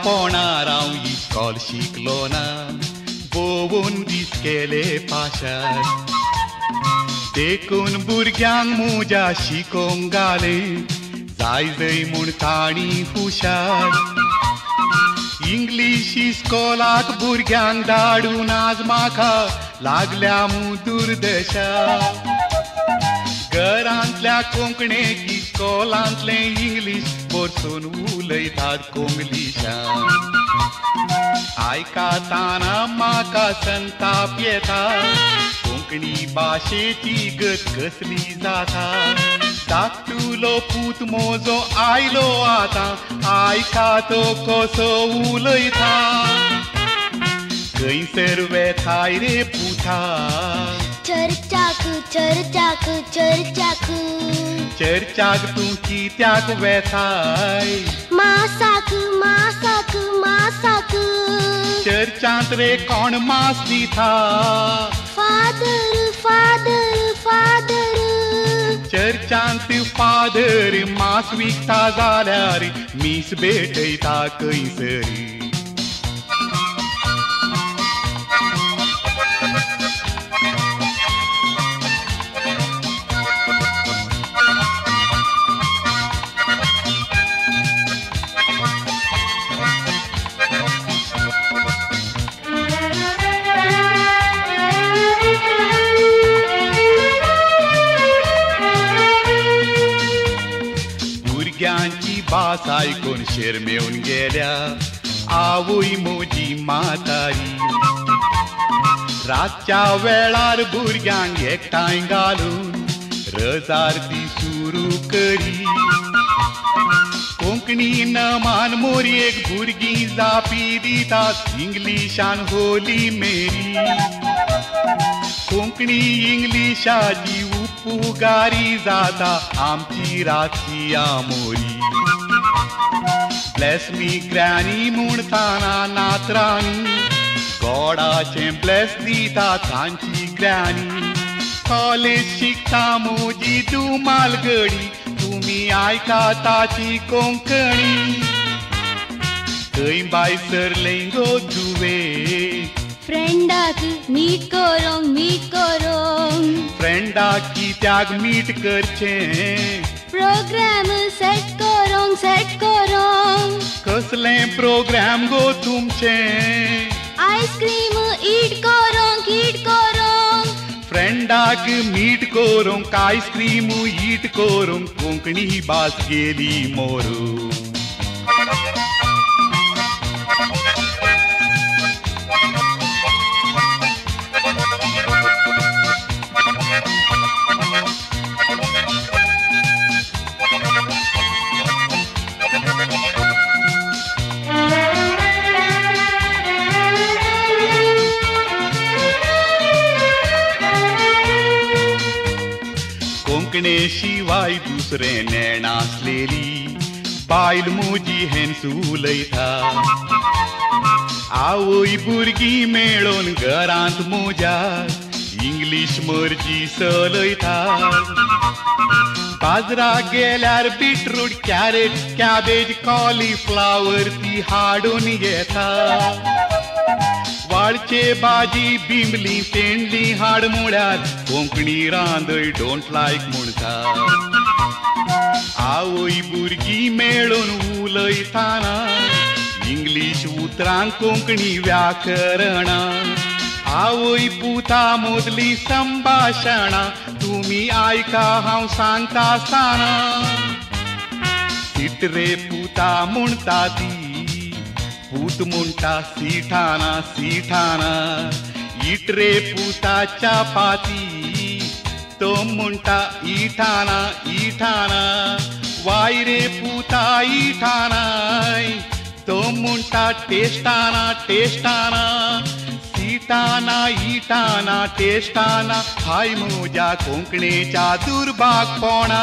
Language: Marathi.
पोणार हांव इस्कॉल शिकलो ना बोवून दीस केले पाशार देखून भुरग्यांक मुज्या शिकोवंक घाले जाय जय म्हूण ताणी हुशार इंग्लीश इस्कॉलाक भुरग्यांक धाडून आज म्हाका लागल्या दुर्दशा घरांतल्या कोंकणीक इस्कॉलांतले इंग्लीश बरसून उलयतात कोंकणीशान आयकाताना म्हाका संताप येता कोंकणी भाशेची गत कसली जाता धाकटुलो पूत म्हजो आयलो आतां आयका तो कसो उलयता खंयसर वेताय रे पुता चर्चाक चर्चाक चर्चाक चर्चाक तूं कित्याक वेताय मासाक मासाक मासाक चर्चांत रे कोण मास दिता फादर फादर फादर चर्चांत फादर मास विकता जाल्यार मीस भेटयता खंयसरी भुरग्यांची भास आयकून शर्मेवन गेल्या आवय म्हजी म्हातारी रातच्या वेळार भुरग्यांक एकठांय घालून रजारती सुरू करी कोंकणी नमान मोरयेक भुरगीं जापी दितात इंग्लिशान होली मेरी कोंकणी इंग्लिशाची उपगारी जाता आमची रातची आमोरी ब्लेस मी ग्रॅनी म्हणटाना नातरांनी गोडाचें ब्लेस दिता तांची ग्रॅनी कॉलेज शिकता म्हजी धुमाल गडी तुमी आयका ताची कोंकणी थंय बाय सरलें गो तुवें फ्रेंडाक मीट करूंक फ्रेंडाक कित्याक मीट करचें प्रोग्राम सेट करूंक कसलें प्रोग्राम गो तुमचें आइस्क्रीम ईट करूंक फ्रेंडाक मीट करूंक आइस्क्रीम ईट करूंक कोंकणी भास गेली मोरू कोंकणे शिवाय दुसरें नेण आसलेली बायल म्हजी हेंच उलयता आवय भुरगीं मेळून घरांत म्हज्या इंग्लीश मर्जी चलयता बाजराक गेल्यार बीटरूट कॅरेट कॅबेज कॉलीफ्लावर ती हाडून येता वाळचे भाजी बिंबली तेंडली हाड म्हळ्यार कोंकणी रांदय डोंट लायक म्हणटा आवय भुरगीं मेळून उलयताना इंग्लीश उतरांक कोंकणी व्याकरणां आवय पुता मदली संभाशणां तुमी आयका हांव सांगता आसतना सीट रे पुता म्हणटा ती पूत म्हणटा सीठाना सीठाना इट रे पुता चापाती तो म्हणटा इठाना इठाना वाय रे पुता इठानाय तो म्हणटा टेस्टाना टेस्टाना सीटाना इटाना टेस्टाना हाय म्हज्या कोंकणीच्या दुर्भागपणां